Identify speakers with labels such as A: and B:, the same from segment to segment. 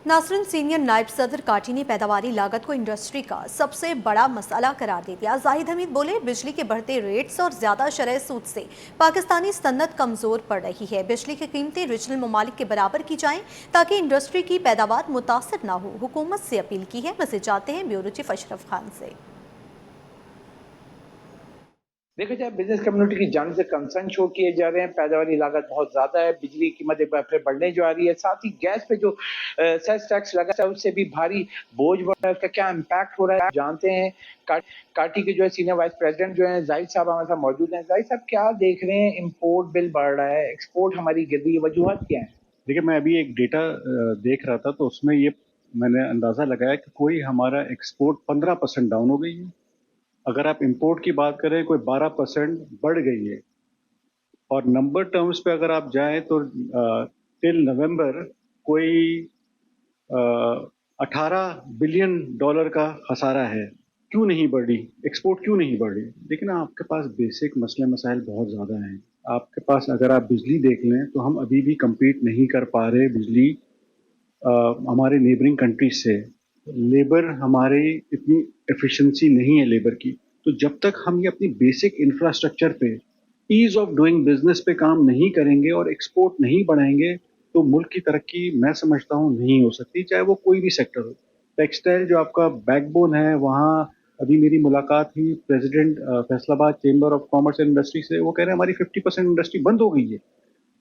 A: Nasreen senior नायब सदर काटी ने पैदावारी लागत को इंडस्ट्री का सबसे बड़ा मसला करार दे दिया। जाहिद हमीद बोले, बिजली के बढ़ते रेट्स और ज्यादा शरह सूद से पाकिस्तानी सन्नत कमजोर पड़ रही है। बिजली की कीमतें रीजनल ममालिक के बराबर की जाएं ताकि इंडस्ट्री की पैदावार मुतासर ना हो। हुकूमत से अपील की है। मज़ीद चाहते हैं ब्यूरो चीफ अशरफ खान से।
B: देखा जाए बिजनेस कम्युनिटी की जानिब से कंसर्न शो किए जा रहे हैं। पैदावारी लागत बहुत ज्यादा है, बिजली की कीमत एक बार फिर बढ़ने जा रही है, साथ ही गैस पे जो सेस टैक्स लगा है उससे भी भारी बोझ बढ़ रहा है। उसका क्या इम्पैक्ट हो रहा है आप जानते हैं। काटी के जो है सीनियर वाइस प्रेसिडेंट जो है जाहिद साहब हमारे साथ मौजूद हैं। जाहिद साहब, क्या देख रहे हैं? इम्पोर्ट बिल बढ़ रहा है, एक्सपोर्ट हमारी गिर रही है, वजूहत क्या है?
C: देखिए, मैं अभी एक डेटा देख रहा था तो उसमें ये मैंने अंदाजा लगाया कि कोई हमारा एक्सपोर्ट 15% डाउन हो गई है। अगर आप इंपोर्ट की बात करें, कोई 12% बढ़ गई है। और नंबर टर्म्स पे अगर आप जाएं तो टिल नवंबर कोई 18 बिलियन डॉलर का खसारा है। क्यों नहीं बढ़ी एक्सपोर्ट, क्यों नहीं बढ़ी? लेकिन आपके पास बेसिक मसले मसाइल बहुत ज़्यादा हैं। आपके पास अगर आप बिजली देख लें तो हम अभी भी compete नहीं कर पा रहे बिजली हमारे नेबरिंग कंट्रीज से। लेबर हमारी इतनी एफिशिएंसी नहीं है लेबर की। तो जब तक हम ये अपनी बेसिक इंफ्रास्ट्रक्चर पे, ईज ऑफ डूइंग बिजनेस पे काम नहीं करेंगे और एक्सपोर्ट नहीं बढ़ाएंगे तो मुल्क की तरक्की मैं समझता हूँ नहीं हो सकती, चाहे वो कोई भी सेक्टर हो। टेक्सटाइल जो आपका बैकबोन है, वहाँ अभी मेरी मुलाकात हुई president Faisalabad chamber of commerce and industry से। वो कह रहे हैं हमारी 50% इंडस्ट्री बंद हो गई है।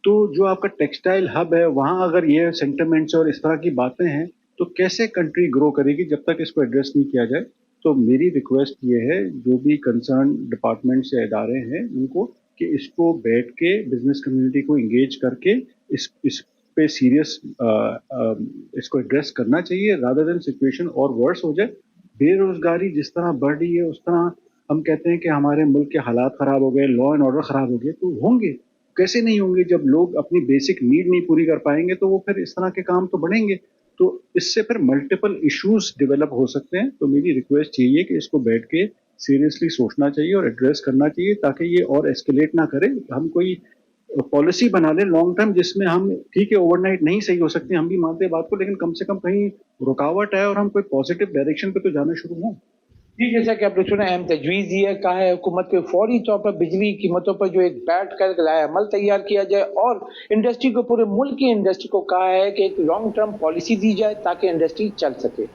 C: तो जो आपका टेक्सटाइल हब है, वहाँ अगर ये सेंटिमेंट्स और इस तरह की बातें हैं तो कैसे कंट्री ग्रो करेगी जब तक इसको एड्रेस नहीं किया जाए। तो मेरी रिक्वेस्ट ये है, जो भी कंसर्न डिपार्टमेंट से इदारे हैं उनको, कि इसको बैठ के बिजनेस कम्युनिटी को इंगेज करके इस पे सीरियस इसको एड्रेस करना चाहिए, रादर देन सिचुएशन और वर्स हो जाए। बेरोजगारी जिस तरह बढ़ रही है उस तरह हम कहते हैं कि हमारे मुल्क के हालात खराब हो गए, लॉ एंड ऑर्डर खराब हो गए। तो होंगे, कैसे नहीं होंगे? जब लोग अपनी बेसिक नीड नहीं पूरी कर पाएंगे तो वो फिर इस तरह के काम तो बढ़ेंगे। तो इससे फिर मल्टीपल इश्यूज डेवलप हो सकते हैं। तो मेरी रिक्वेस्ट यही है कि इसको बैठ के सीरियसली सोचना चाहिए और एड्रेस करना चाहिए ताकि ये और एस्केलेट ना करे। हम कोई पॉलिसी बना लें लॉन्ग टर्म, जिसमें हम, ठीक है ओवरनाइट नहीं सही हो सकते, हम भी मानते हैं बात को, लेकिन कम से कम कहीं रुकावट है और हम कोई पॉजिटिव डायरेक्शन पे तो जाना शुरू हों।
B: जी, जैसा कि आपने सुना, अहम तजवीज़ ये कहा है हुकूमत के फौरी तौर पर बिजली कीमतों पर जो एक बैठ कर लाया अमल तैयार किया जाए और इंडस्ट्री को, पूरे मुल्क की इंडस्ट्री को कहा है कि एक लॉन्ग टर्म पॉलिसी दी जाए ताकि इंडस्ट्री चल सके।